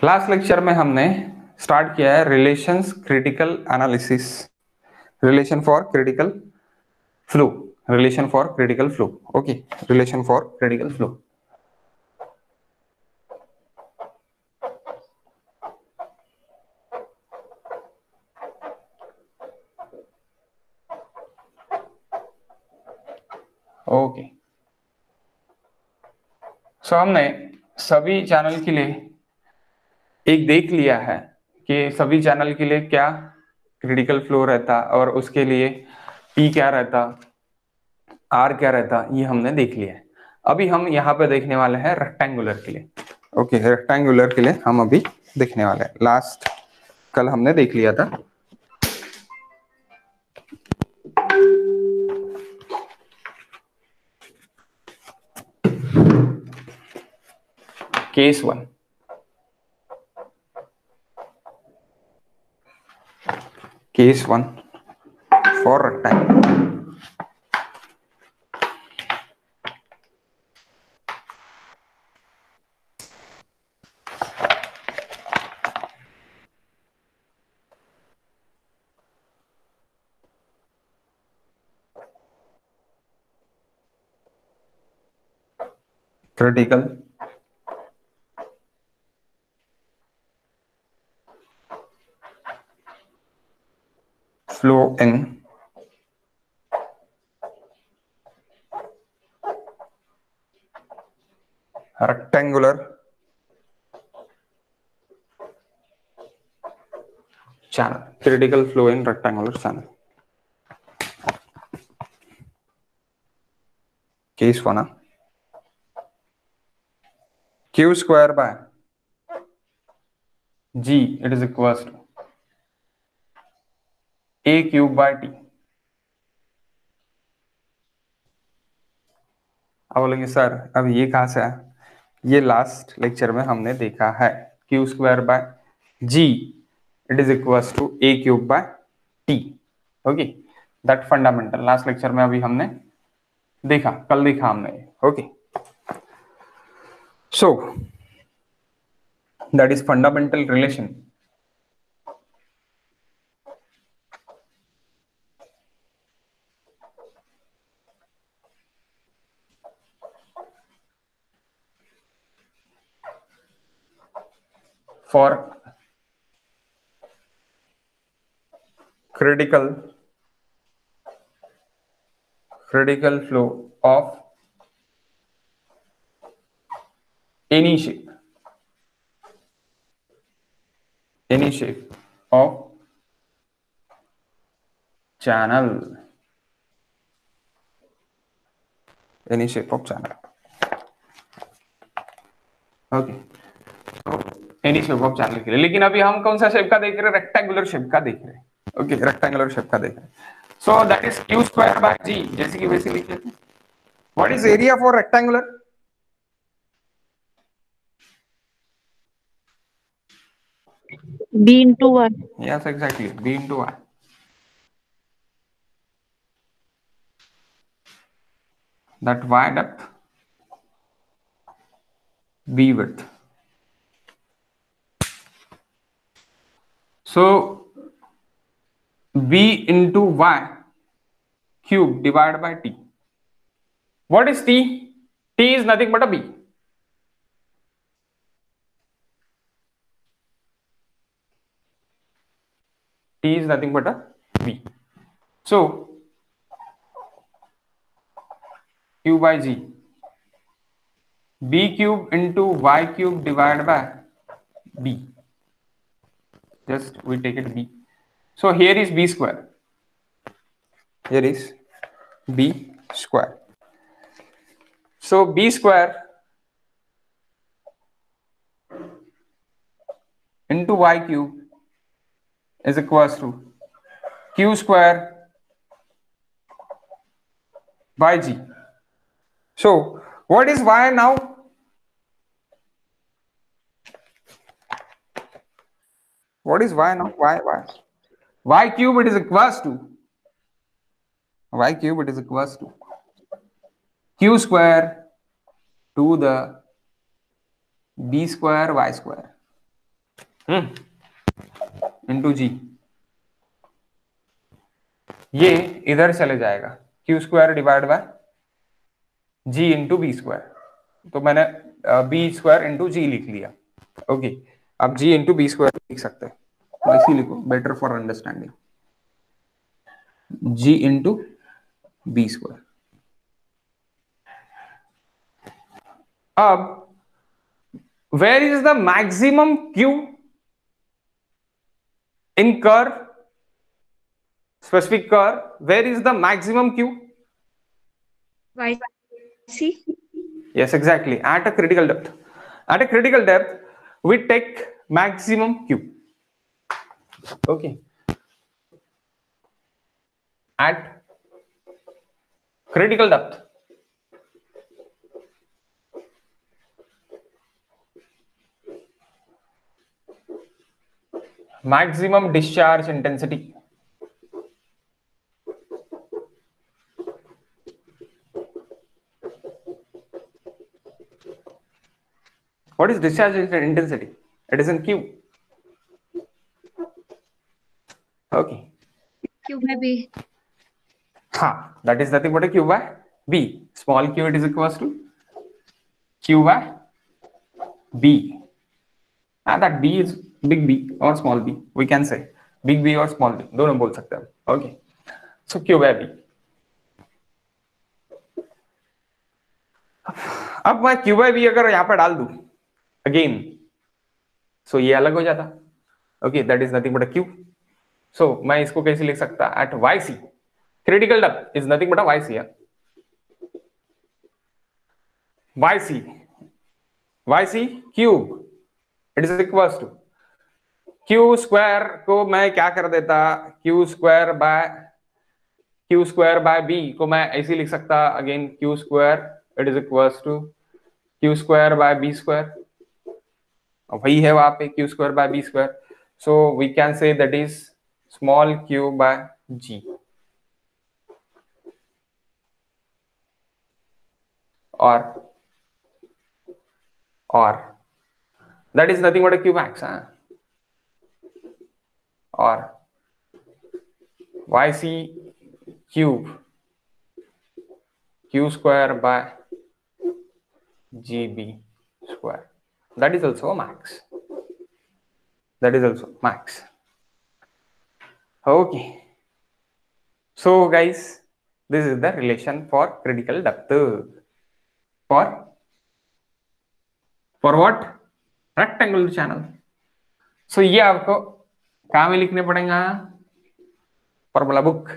Last lecture में हमने start किया है relations critical analysis, relation for critical flow, relation for critical flow. Okay, relation for critical flow. Okay, so हमने सभी channel के लिए एक देख लिया है कि सभी चैनल के लिए क्या क्रिटिकल फ्लो रहता और उसके लिए पी क्या रहता, आर क्या रहता, ये हमने देख लिया है। अभी हम यहाँ पे देखने वाले हैं रेक्टेंगुलर के लिए। ओके, रेक्टेंगुलर के लिए हम अभी देखने वाले हैं। लास्ट कल हमने देख लिया था। Case 1, case 1 for rectangle. Critical flow in rectangular channel, critical flow in rectangular channel. Case 1, q square by g, it is equals to a cube by t। अब बोलेंगे सर अब ये कहाँ से आया? ये लास्ट लेक्चर में हमने देखा है, q square by g it is equals to a cube by t। Okay, that fundamental last lecture में अभी हमने देखा, कल देखा हमने। Okay, so that is fundamental relation for critical flow of any shape of channel, any shape of channel। Okay, any shape of channel के लिए। लेकिन अभी हम कौन सा शेप का देख रहे हैं? रेक्टेंगुलर शेप का देख रहे हैं। ओके, रेक्टेंगुलर शेप का देख रहे हैं। सो that is q square by g, जैसे कि वैसे लिख लेते हैं। What is area for rectangular? b into 1। Yes exactly, b into y। that y depth, b width। so b into y cube divided by t। what is t? T is nothing but a b। T is nothing but a b। so q by g, b cube into y cube divided by b, just we take it b। so here is b square, here is b square। so b square into y cube is equals to q square by g। so what is y now? What is y now? Y cube it is equals to q square to the b square y square। Into g, ये इधर चले जाएगा, q square divide by g into b square. तो मैंने B square into जी लिख लिया। Okay, अब जी into b square लिख सकते हैं, ऐसे ही लिखो, better for understanding, g into b square. अब where is the maximum q in curve, specific curve, where is the maximum q? YC. Yes, exactly, at a critical depth. At a critical depth we take maximum q. Okay, at critical depth maximum discharge intensity. What is discharge intensity? It is in q. Okay, Q by B. that is nothing but a q by b. Small q, it is equals to q by b, and that b is big B or small b, we can say big B or small b, दोनों बोल सकते हैं। Okay, so q by b। अब मैं q by b अगर यहां पर डाल दूं अगेन, सो ये अलग हो जाता। Okay, that is nothing but a q। सो मैं इसको कैसे लिख सकता, at yc critical depth is nothing but a yc, yc yc cube, it is equals to Q square को मैं क्या कर देता, क्यू स्क्वायर बाय बी को मैं ऐसे लिख सकता again, q square it is equals to Q square by B square, वही है वहां पे q square by B square. So we can say that is small q by g, और that is nothing but a q max, or yc cube q square by gb square, that is also a max, that is also max। Okay, so guys, this is the relation for critical depth for what, rectangular channel। so ये आपको कहां में लिखने पड़ेगा, formula book,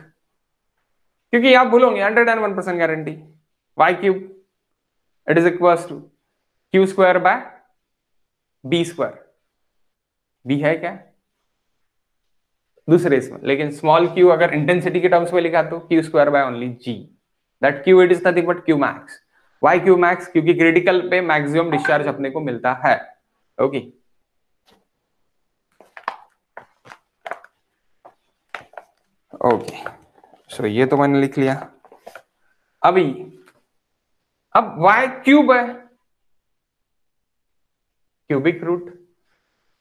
क्योंकि आप भूलोगे 101% guarantee, y cube it is equals to Q square by B square, B है क्या दूसरे इसमें, लेकिन स्मॉल क्यू अगर इंटेंसिटी के टर्म्स में लिखा तो Q square by only G, that Q it is nothing but Q max. Y Q max, क्योंकि क्रिटिकल पे मैक्सिमम डिस्चार्ज अपने को मिलता है। ओके, ओके, सो ये तो मैंने लिख लिया। अभी अब वाई क्यूब है, cubic root.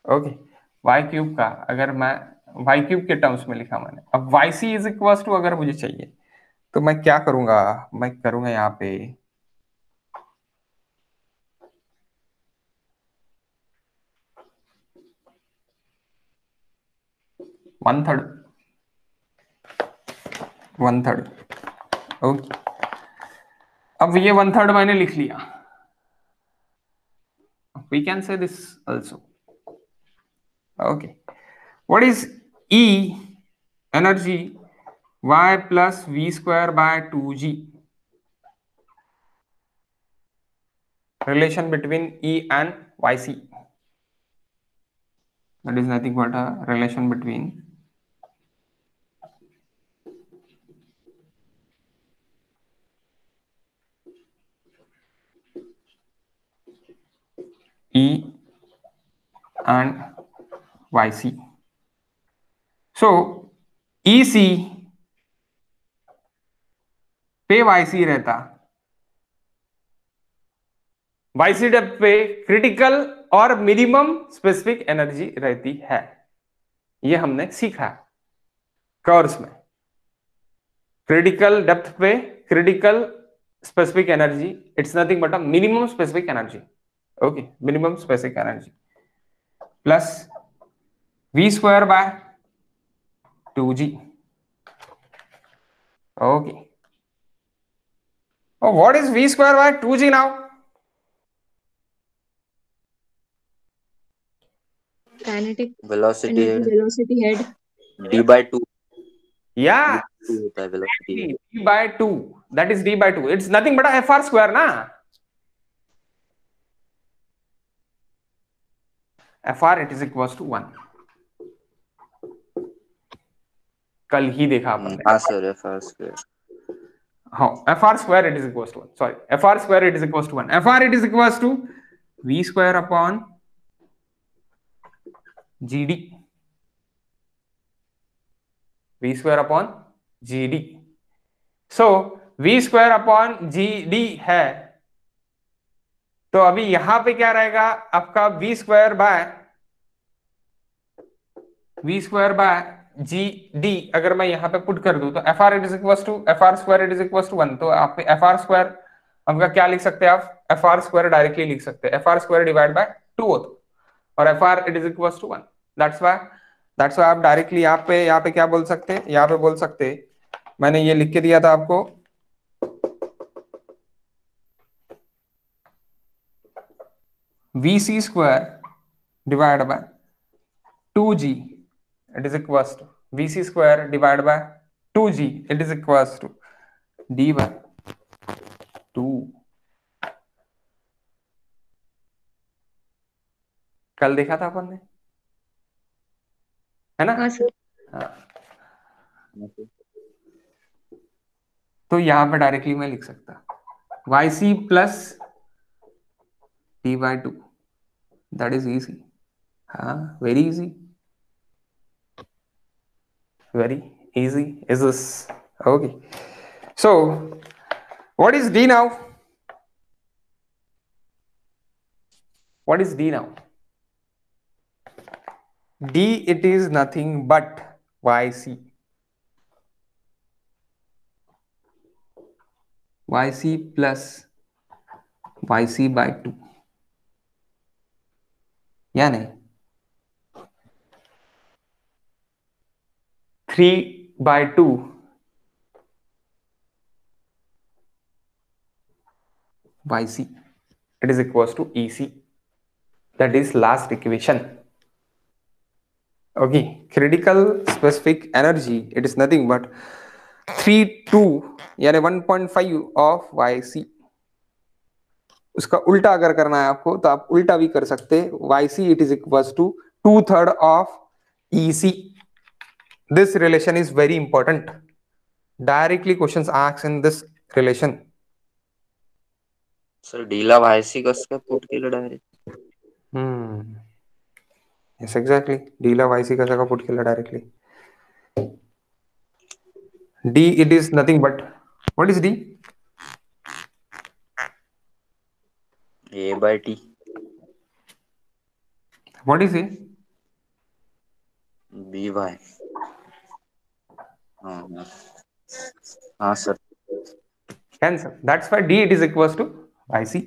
Okay, Y cube का अगर मैं वाई क्यूब के टर्म्स में लिखा मैंने, अब Y C is equal to अगर मुझे चाहिए तो मैं क्या करूंगा, मैं करूंगा यहाँ पे 1/3, 1/3। ओके, अब ये 1/3 मैंने लिख लिया, we can say this also। okay, what is E energy y plus v square by 2g, relation between E and yc, that is nothing but a relation between E and yc। so EC पे yc रहता, yc depth पे critical और minimum specific energy रहती है, ये हमने सीखा course में। क्रिटिकल डेप्थ पे critical specific energy, it's nothing but a minimum specific energy. Okay, minimum specific energy plus v square by 2g। Okay, what is v square by 2g now? Kinetic velocity energy, head velocity head, d/2 या होता है velocity head. d by 2, that is d by 2, it's nothing but a fr square ना। fr it is equals to 1, कल ही देखा अपन ने। हाँ sir, fr square. हाँ, fr square it is equals to 1, sorry, fr square it is equals to 1, fr it is equals to v square upon gd, v square upon gd। so v square upon gd है, तो अभी यहां पे क्या रहेगा आपका v square by G D. अगर मैं यहां पे पुट कर दूं तो F R it is equal to F R square it is equal to 1, तो आप एफ आर स्क्वायर आपका क्या लिख सकते हैं, आप एफ आर स्क्वायर डायरेक्टली लिख सकते हैं, F R square divide by 2 होता और F R it is equal to 1। That's why आप डायरेक्टली यहाँ पे क्या बोल सकते हैं, यहाँ पे बोल सकते हैं, मैंने ये लिख के दिया था आपको, vc square divide bye 2g it is equals to vc square divided by 2g it is equals to d by 2। कल देखा था अपन ने, है ना? हाँ सर। हाँ। तो यहां पे डायरेक्टली मैं लिख सकता yc plus d by 2, that is easy. हाँ, very easy, very easy is this। okay, so what is d now? What is d now? d it is nothing but yc plus yc by 2, या नहीं 3/2 yc it is equals to ec, that is last equation। okay, critical specific energy it is nothing but 3/2 यानी 1.5 of yc। उसका उल्टा अगर करना है आपको तो आप उल्टा भी कर सकते हैं, yc it is equals to 2/3 of ec। this relation is very important, directly questions asked in this relation। Sir डीला वायसी कसं पुट केलं डायरेक्ट? yes exactly, d ला yc कसं का पुट केलं directly. d it is nothing but, what is d? a/t। what is a? by। हाँ sir. cancel, that's why d it is equals to yc।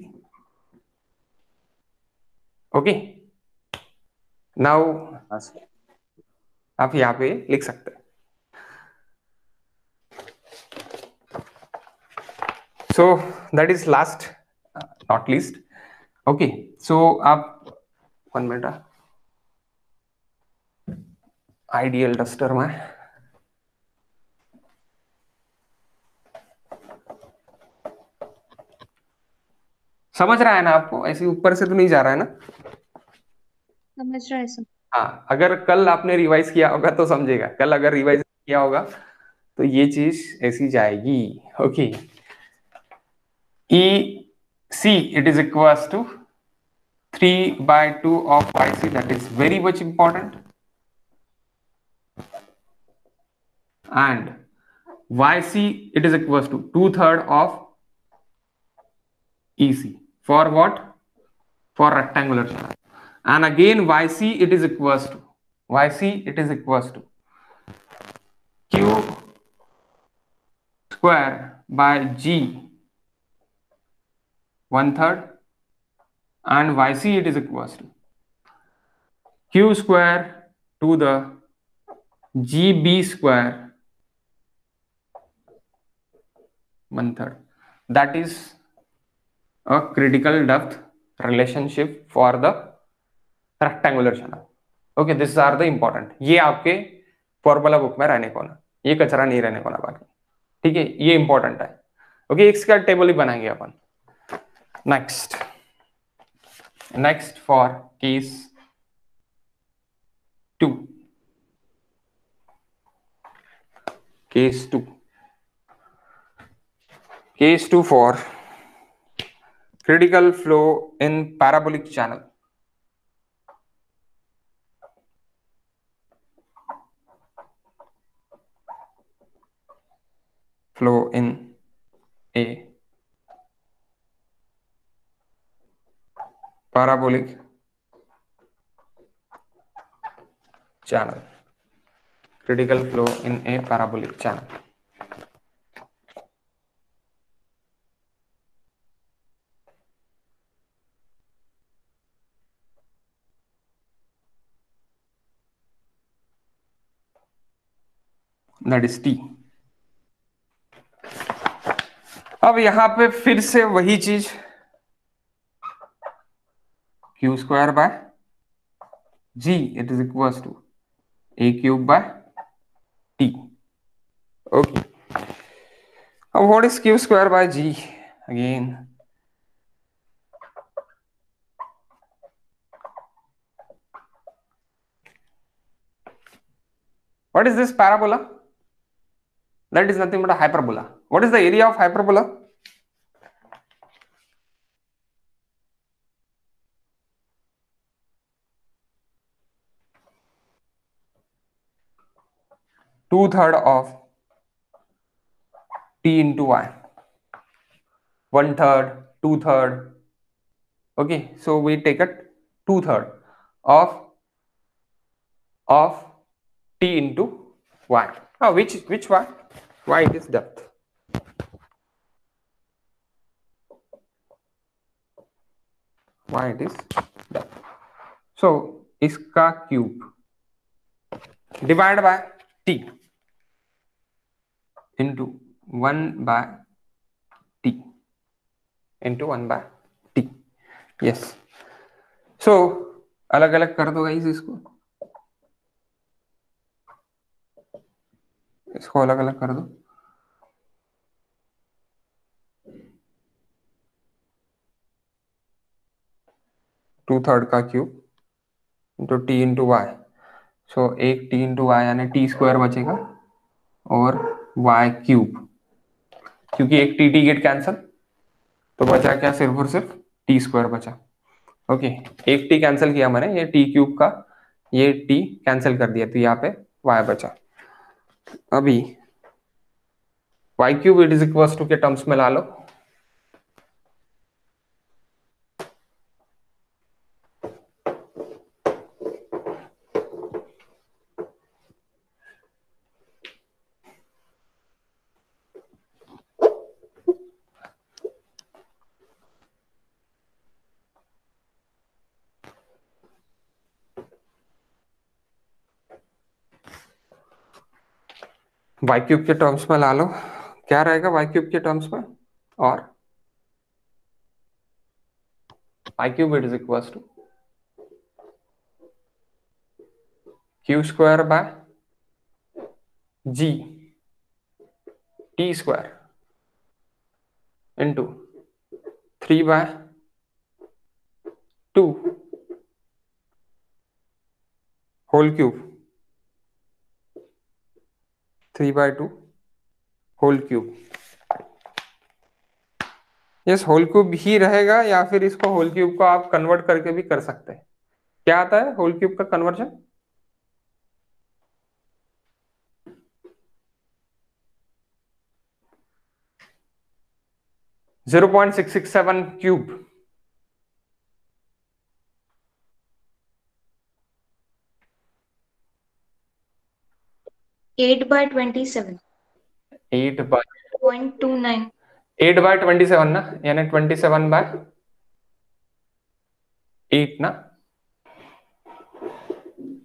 okay, now हाँ sir. आप यहाँ पे लिख सकते हैं। so that is last not least। okay, so आप 1 minute, ideal duster में समझ रहा है ना आपको, ऐसे ऊपर से तो नहीं जा रहा है ना? समझ रहा है सर। हाँ, अगर कल आपने रिवाइज किया होगा तो समझेगा, कल अगर रिवाइज किया होगा तो ये चीज ऐसी जाएगी। Okay, E C it is equals to 3/2 of yc, that is very much important, and yc it is equals to 2/3 of ec for what? for rectangular channel. And again yc it is equals to q square by g 1/3, and yc it is equals to q square to the gb square 1/3. That is a critical depth relationship for the rectangular channel. Okay, this are the important. ये आपके formula book में रहने को ना, ये कचरा नहीं रहने को ना बाकी. ठीक है, ये इंपॉर्टेंट है. ओके, इसका टेबल ही बनाएंगे अपन. Next for case 2. Case 2 for critical flow in parabolic channel. Flow in a parabolic channel. Critical flow in a parabolic channel. That is T. अब यहां पे फिर से वही चीज, q square by g it is equals to a cube by t. Okay. Now what is q square by g again? What is this parabola? That is nothing but a hyperbola. What is the area of hyperbola? Two-third of t into y. 1/3, 2/3. Okay, so we take it 2/3 of t into y. Now which y? Y it is depth. Y it is depth. So इसका cube divided by t into 1 by t into 1 by t. Yes. So अलग अलग कर दो guys, इसको अलग अलग कर दो. टू-थर्ड का cube into t into y. So एक टी इंटू वाई यानी टी स्क्वायर बचेगा और वाई क्यूब, क्योंकि एक टी गेट कैंसल, तो बचा क्या, सिर्फ और सिर्फ टी स्क्वायर बचा. ओके, एक टी कैंसिल किया मैंने, ये टी क्यूब का ये टी कैंसिल कर दिया, तो यहाँ पे वाई बचा. अभी Y cube it is equal to के टर्म्स में ला लो. वाई क्यूब के टर्म्स में ला लो. क्या रहेगा वाई क्यूब के टर्म्स में? और y cube it is equal to Q square by g t square into 3/2 whole cube, 3/2 whole cube. Yes, whole cube ही रहेगा, या फिर इसको होल क्यूब को आप कन्वर्ट करके भी कर सकते हैं. क्या आता है होल क्यूब का कन्वर्जन? $0.667 क्यूब. 8/27. 0.29. 8/27 ना, यानी 27/8 ना,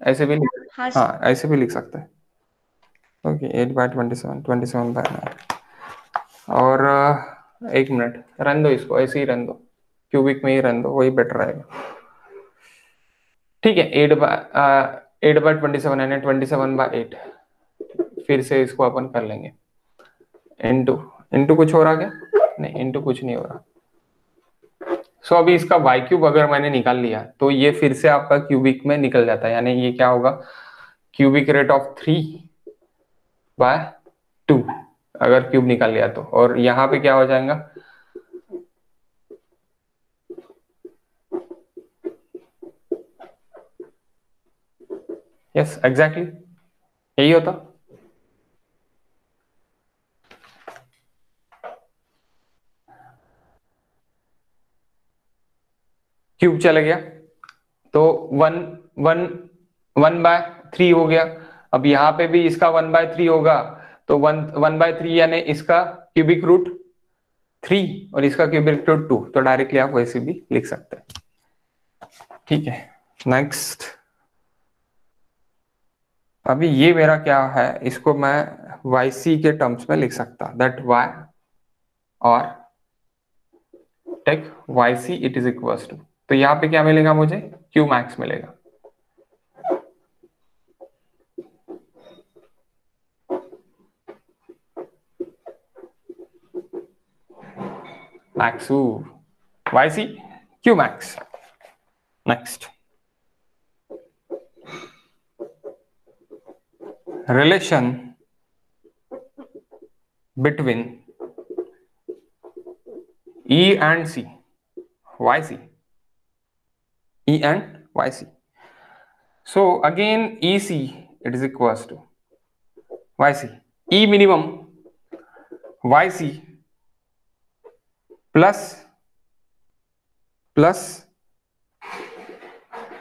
ऐसे भी हाँ हाँ सर. ऐसे भी लिख सकते हैं। ओके 8/27, 27/9। और एक मिनट रन दो, इसको ऐसे ही रन दो, क्यूबिक में ही रन दो, वही बेटर रहेगा। ठीक है 8/27 यानी 27/8। फिर से इसको अपन कर लेंगे इंटू इंटू कुछ हो रहा क्या? नहीं इंटू कुछ नहीं हो रहा। सो अभी इसका वाई क्यूब अगर मैंने निकाल लिया तो ये फिर से आपका क्यूबिक में निकल जाता है, यानी ये क्या होगा, क्यूबिक रेट ऑफ 3/2 अगर क्यूब निकाल लिया तो। और यहाँ पे क्या हो जाएगा, यस एग्जैक्टली यही होता। क्यूब चला गया तो 1/3 हो गया। अब यहाँ पे भी इसका 1/3 होगा, तो 1/3 यानी इसका क्यूबिक रूट 3 और इसका क्यूबिक रूट 2, तो डायरेक्टली आप वैसे भी लिख सकते हैं। ठीक है नेक्स्ट। अभी ये मेरा क्या है, इसको मैं yc के टर्म्स में लिख सकता, दैट y और take yc it is equals to, तो यहाँ पे क्या मिलेगा मुझे, q मैक्स मिलेगा। Max yc q max. Next relation between E and C, yc, E and yc. So again EC it is equals to yc, E minimum yc plus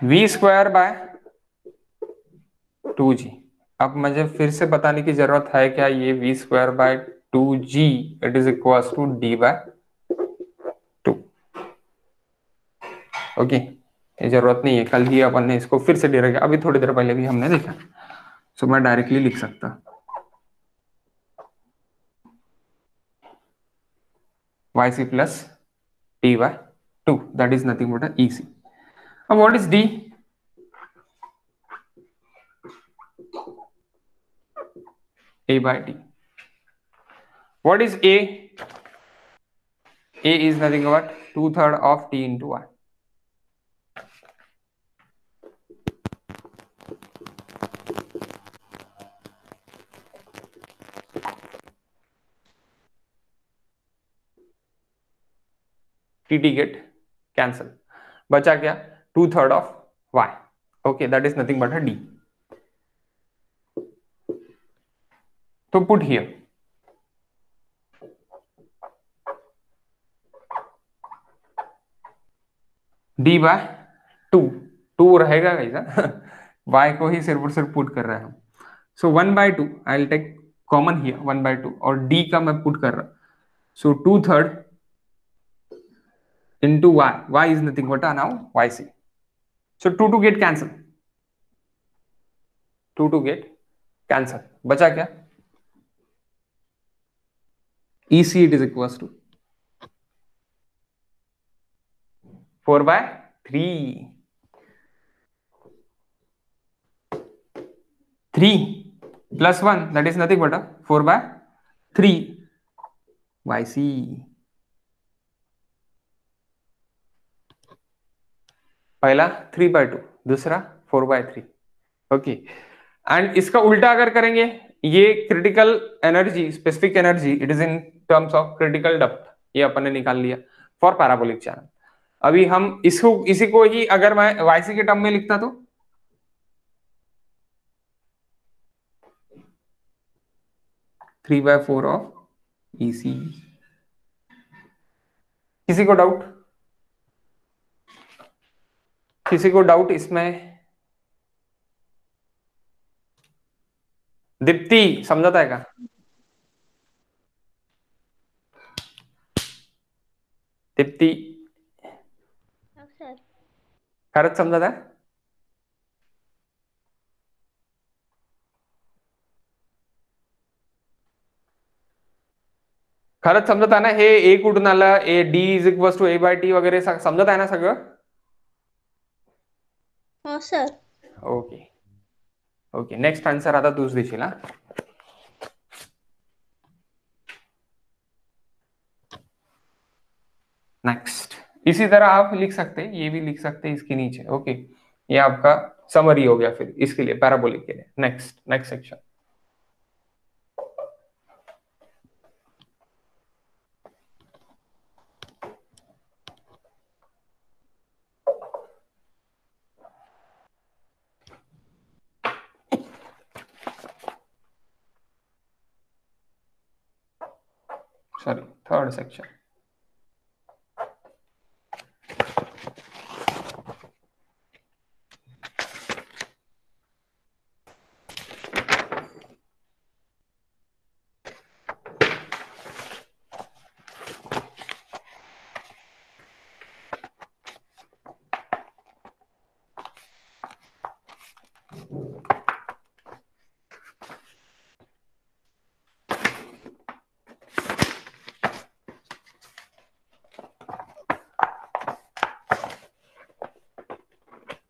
v square by 2g। अब मुझे फिर से बताने की जरूरत है क्या, ये v square by 2g it is equals to d/2। Okay ये जरूरत नहीं है, कल ही अपन ने इसको फिर से डायरेक्ट, अभी थोड़ी देर पहले भी हमने देखा, सो मैं डायरेक्टली लिख सकता yc plus d/2, that is nothing but a ec. Now what is d? A by t. What is a? A is nothing but 2/3 of t into y. T get cancel, बचा क्या 2/3 of y। Okay that is nothing but a d। तो put here d/2, 2 रहेगा कैसा y को ही सिर्फ और सिर्फ put कर रहे हैं हम। So 1/2 I will take common here 1/2 और d का मैं पुट कर रहा, सो 2/3 into y is nothing but now yc. So 2 get cancel, 2 get cancel, बचा क्या ec it is equals to 4/3, 3 plus 1 that is nothing but a 4/3 yc। पहला 3/2, दूसरा 4/3। Okay and इसका उल्टा अगर करेंगे, ये critical energy, specific energy it is in terms of critical depth, ये अपन ने निकाल लिया फॉर पैराबोलिक चैनल। अभी हम इसी को ही अगर मैं yc के टर्म में लिखता तो 3/4 ऑफ ec। किसी को डाउट, किसी को डाउट इसमें? दीप्ती समजत आहे का? दीप्ती सर खरंच समजत आहे? खरंच समजत आहे ना? हे ए कुठून आलं, A D is equal to A by T वगैरे समजत आहे ना सगळं? हो sir. Okay okay, next answer आता तूच देशील हा. नेक्स्ट इसी तरह आप लिख सकते हैं, ये भी लिख सकते हैं इसके नीचे. ओके, ये आपका समरी हो गया फिर इसके लिए, पैराबोलिक के लिए. Next next section. Sorry, third section.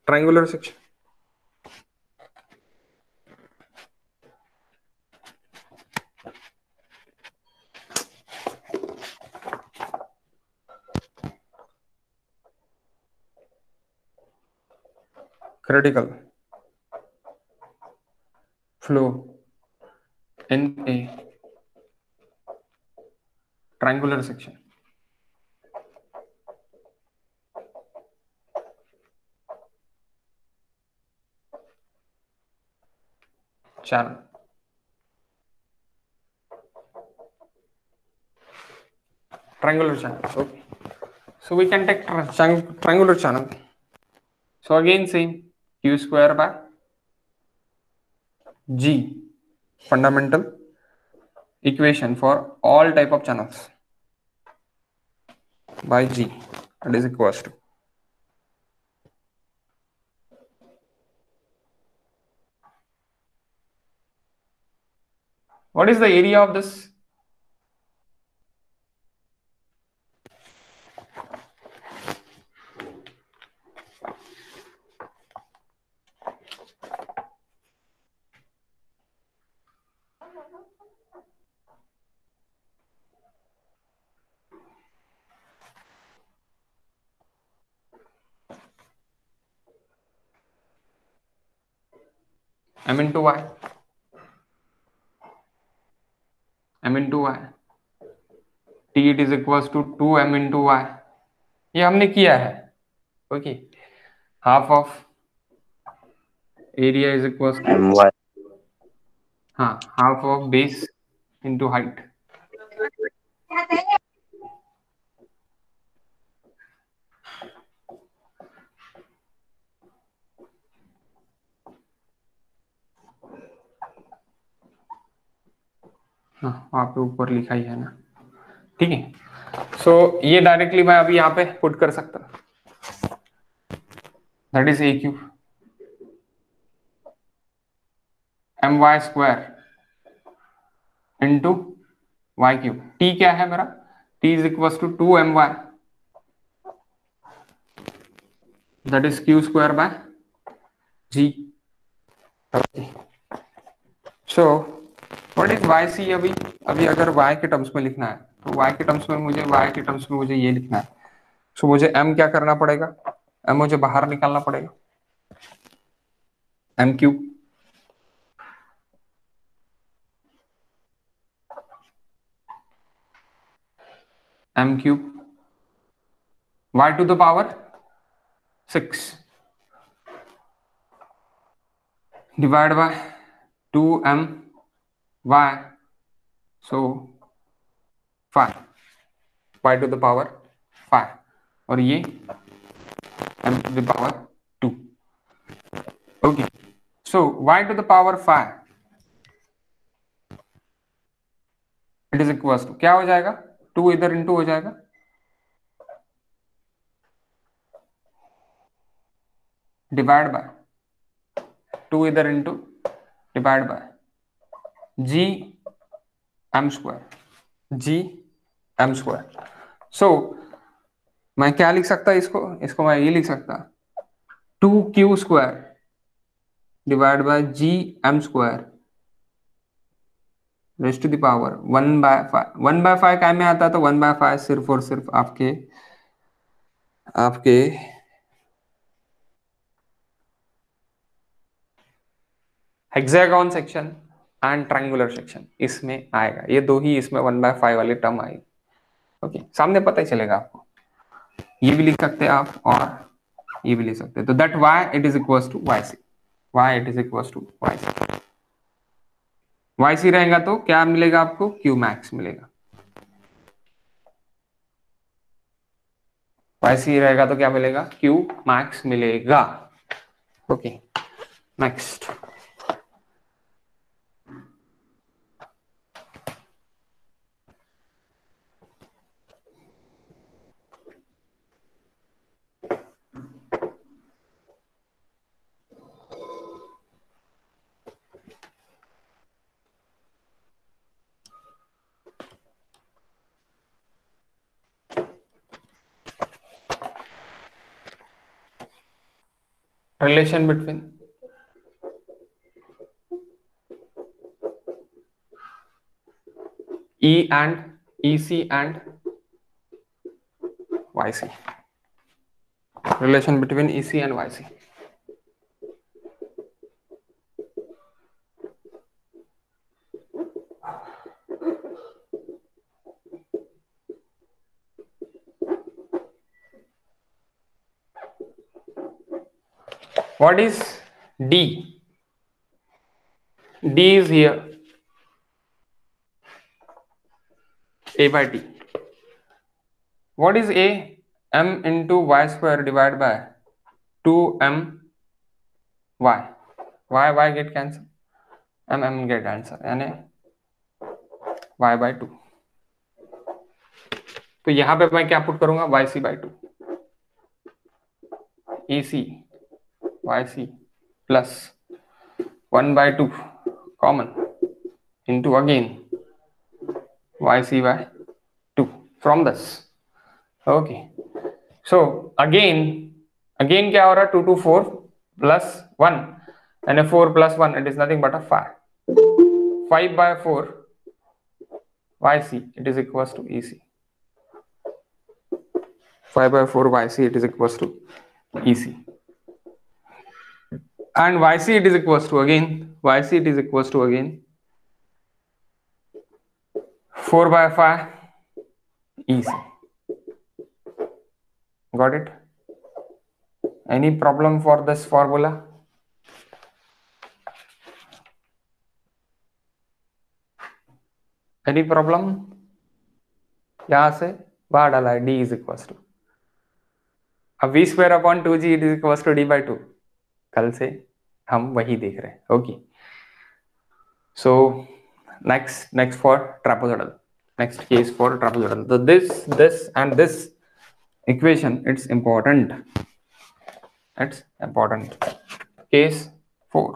Triangular section. critical flow in a triangular section. Channel. Triangular channel. Okay. So we can take triangular channel. So again same, q square by g, fundamental equation for all type of channels, by g, that is equals to, what is the area of this? m into y, m into y, t it is equals to 2m into y. ये हमने किया है. Okay, half of area is equals to, my हाँ, half of base into height. हाँ, वहाँ पे ऊपर लिखा ही है ना. ठीक है. सो ये डायरेक्टली मैं अभी यहाँ पे पुट कर सकता हूँ. That is A cube M Y square into Y cube. T क्या है मेरा? T is equal to 2my, that is Q square by G. So what is Y C? अभी अगर y के टर्म्स में लिखना है तो y के टर्म्स में मुझे ये लिखना है. सो मुझे m क्या करना पड़ेगा? m मुझे बाहर निकालना पड़ेगा, m cube y to the power 6 divided by 2my, so 5, y to the power 5, और ये m to the power 2. Okay, so y to the power 5 it is equal to क्या हो जाएगा, 2 इधर इंटू हो जाएगा, डिवाइड बाय 2 इधर into divide by G M square, g M square. So मैं क्या लिख सकता इसको मैं ये लिख सकता 2q square divide by G M square raised to the power 1/5। 1/5 काय में आता है, तो 1/5 सिर्फ और सिर्फ आपके आपके hexagon section and triangular section इसमें आएगा, ये दो ही इसमें 1/5 वाली टर्म आएगी। ओके, सामने पता ही चलेगा आपको, ये भी लिख सकते हैं आप और ये भी लिख सकते हैं। तो that Y it is equal to Y C, Y it is equal to Y C. Y C रहेगा तो क्या मिलेगा आपको, क्यू मैक्स मिलेगा। वाई सी रहेगा तो क्या मिलेगा, क्यू मैक्स मिलेगा। Okay next, relation between E and EC and YC, relation between EC and YC. What is D? D is here, A by T. What is A? M into Y square divided by 2M Y. Y get cancel, M get answer, यानी Y by 2। तो यहां पे मैं क्या put करूंगा, YC by 2, EC YC plus 1 by 2 common into again YC by 2 from this. Okay, so again क्या हो रहा है, 2 to 4 plus 1 and a 4 plus 1, it is nothing but a 5. 5 by 4 YC, it is equals to EC. 5 by 4 YC, it is equals to EC. And YC it is equals to again, YC it is equals to again 4 by 5 EC. Got it? Any problem for this formula? Any problem? यहां से बाहर डाला है, D is equals to, अब V square upon 2G it is equals to D by 2। कल से हम वही देख रहे हैं। Okay, so next for trapezoidal, next case for trapezoidal. तो this and this equation it's important, case 4,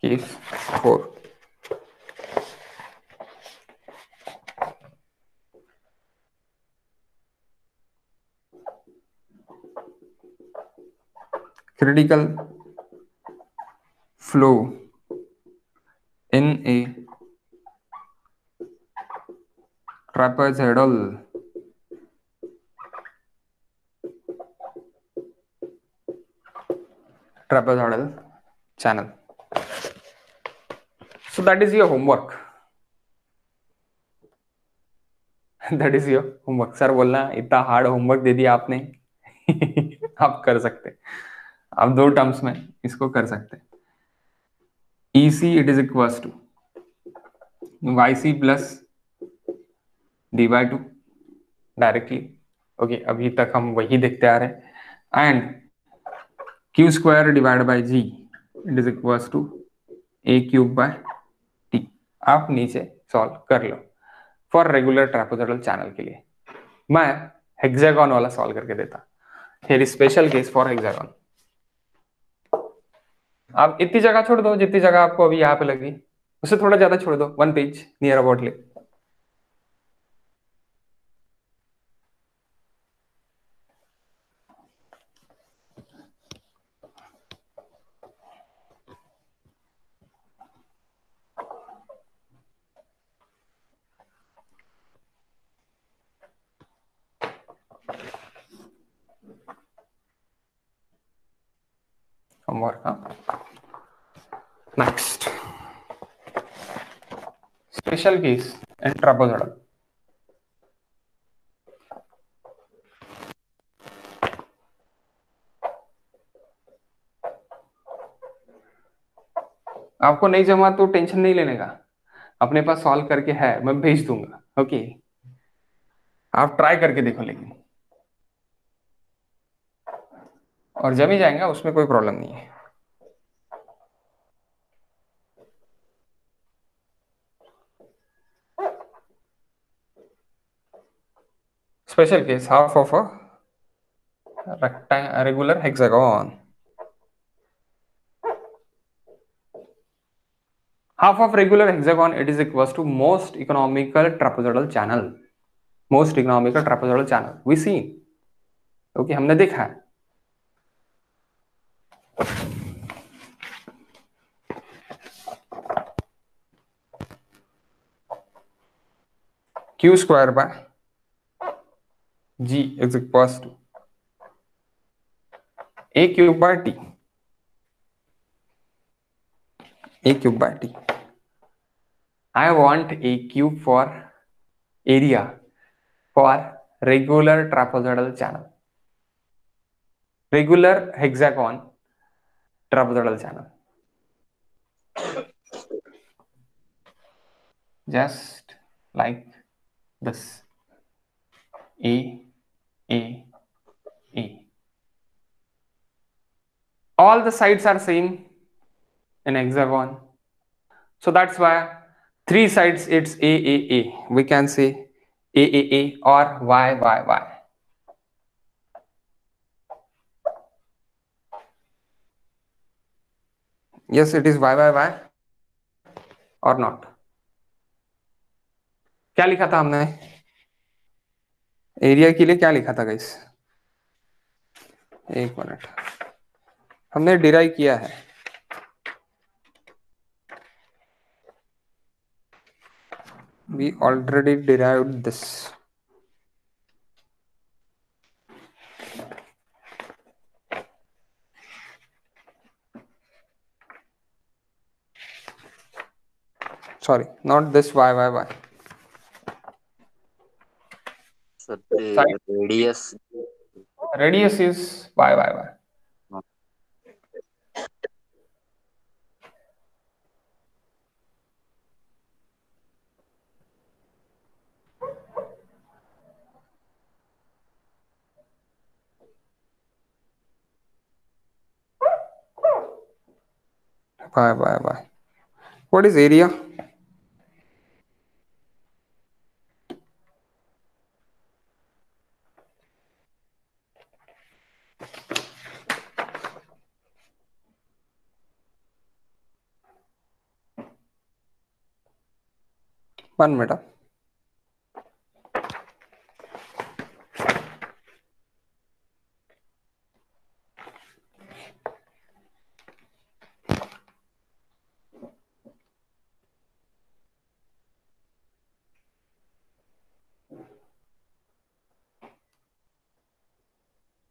case 4। critical flow in a trapezoidal channel. So that is your homework. That is your homework. Sir बोलना इतना hard homework दे दिया आपने। आप कर सकते, आप दो टर्म्स में इसको कर सकते। EC it is equals to YC plus D by 2 directly. Okay, अभी तक हम वही देखते आ रहे हैं। And Q square divide by G it is equals to A cube by T. आप नीचे सॉल्व कर लो फॉर रेगुलर ट्रापेजोइडल चैनल के लिए। मैं हेक्सागोन वाला सॉल्व करके देता। Here special case for hexagon. आप इतनी जगह छोड़ दो जितनी जगह आपको अभी यहाँ पे लगी, उससे थोड़ा ज्यादा छोड़ दो, 1 पेज नियर अबाउट ले। Next special case and trapezoidal. आपको नहीं जमा तो टेंशन नहीं लेने का, अपने पास सॉल्व करके है, मैं भेज दूंगा। ओके, आप ट्राई करके देखो लेकिन, और जम ही जाएगा, उसमें कोई प्रॉब्लम नहीं है। Special case half of a regular hexagon. Half of regular hexagon, it is equals to most economical trapezoidal channel. Most economical trapezoidal channel we see. Okay, हमने देखा है। Q square by G is equals to A cube by T. A cube by T. I want A cube for area for regular trapezoidal channel. Regular hexagon trapezoidal channel. Just like this. A, A, A. All the sides are same in hexagon, so that's why 3 sides it's A, A, A. We can say A, A, A or Y, Y, Y. Yes, it is Y, Y, Y or not. क्या लिखा था हमने area के लिए? क्या लिखा था guys? एक मिनट, हमने डिराइव किया है। We already derived this. Sorry, not this Y, Y, Y. Sir, the radius. Radius is Y, Y, Y. Y, Y, Y. What is area? One minute.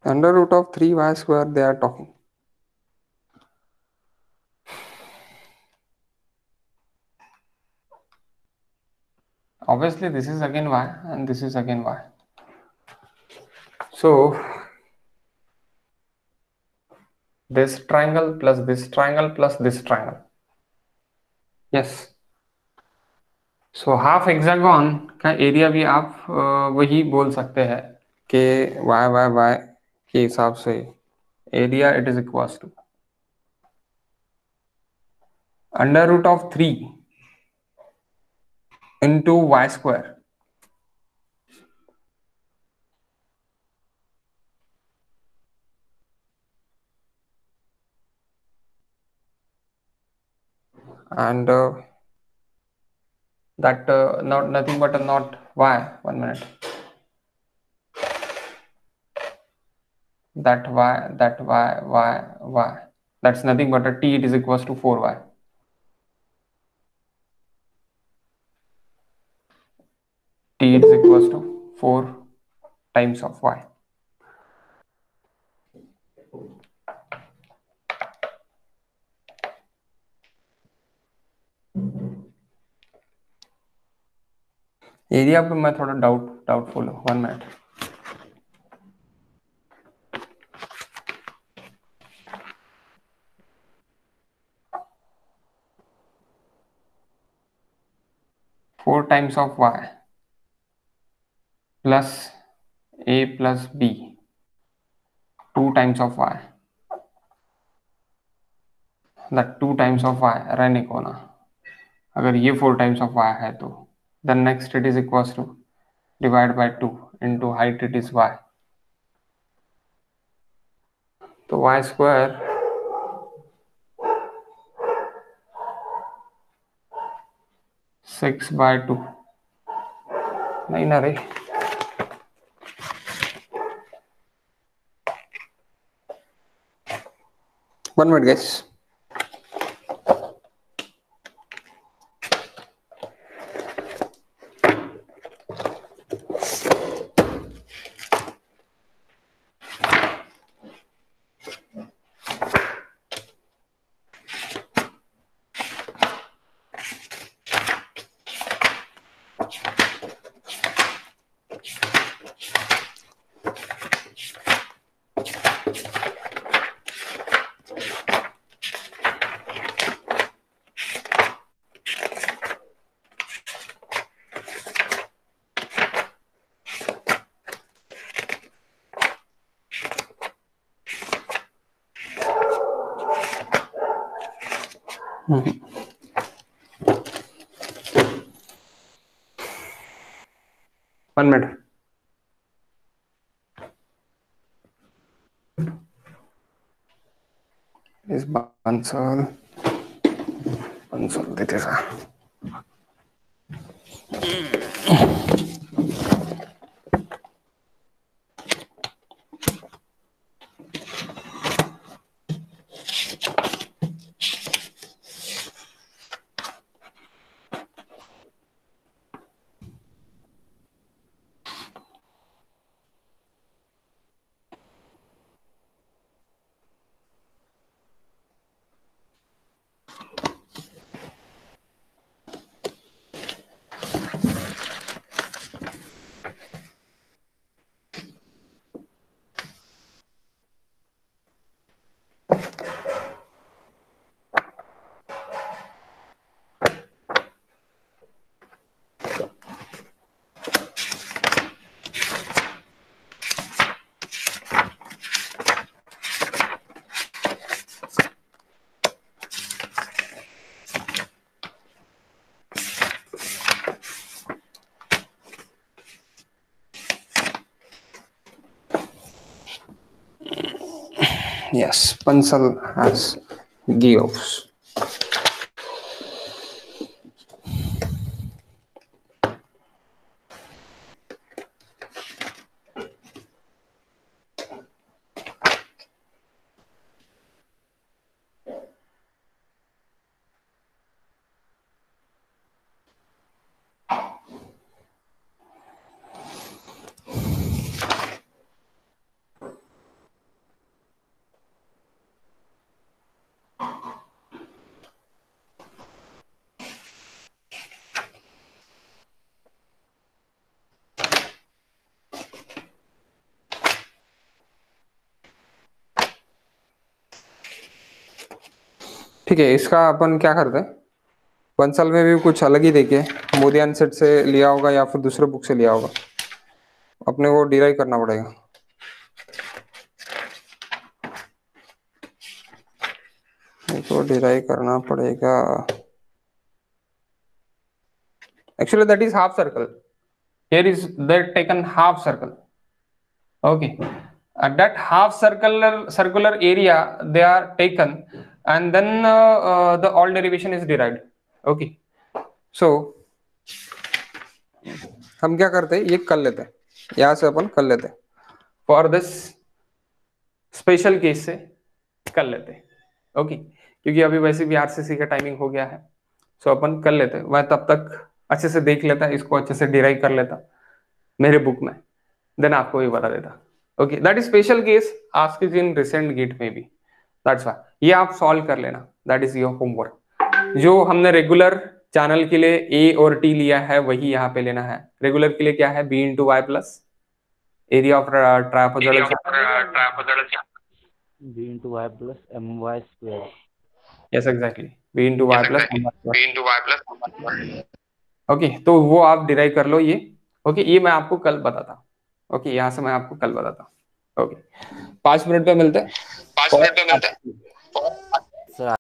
Under root of 3y square they are talking. Obviously this is again y and this is again y. So this triangle plus this triangle plus this triangle. Yes. So half hexagon का area भी आप वही बोल सकते हैं कि y y y के हिसाब से area it is equals to under root of 3 into y square and that not nothing but a not y. 1 minute. That y. That's nothing but a t. It is equals to 4y. T is equals to 4 times of y. Area पे मैं थोड़ा doubtful हूँ. 1 minute. Four times of y plus a plus b. 2 times of y. That 2 times of y रहने को ना. अगर ये 4 times of y है तो then next it is equals to divide by 2 into height it is y. तो y square 6/2 नहीं ना रे. 1 minute guys. One minute. Is Bansal देते सा. Yes, Bansal has geos. ठीक है, इसका अपन क्या करते हैं, बंसल में भी कुछ अलग ही देखे, मोदियान सेट से लिया होगा या फिर दूसरे बुक से लिया होगा, अपने को डिराइव करना पड़ेगा. तो डिराइव करना पड़ेगा। Actually, that is half circle. Here is that taken half circle. Okay, that half circular area they are taken, and then the all derivation is derived. Okay, so हम क्या करते हैं, ये कर लेते हैं, यहाँ से अपन कर लेते हैं, फॉर दिस स्पेशल केस से कर लेते हैं। ओके, क्योंकि अभी वैसे भी आरसीसी का टाइमिंग हो गया है, सो अपन कर लेते हैं। मैं तब तक अच्छे से देख लेता, इसको अच्छे से डिराइव कर लेता मेरे बुक में, देन आपको भी बता देता। Okay, that is special case asked is in recent git में भी, दैट्स व्हाई ये आप सॉल्व कर लेना, दैट इज योर होमवर्क। जो हमने रेगुलर चैनल के लिए ए और टी लिया है वही यहाँ पे लेना है। रेगुलर के लिए क्या है, b into y plus area of trapezoidal b into y plus my square. Yes exactly, b into y plus okay, तो वो आप डिराइव कर लो ये। ओके, ये मैं आपको कल बताता। ओके, यहाँ से मैं आपको कल बताता। ओके, 5 मिनट पे मिलते हैं।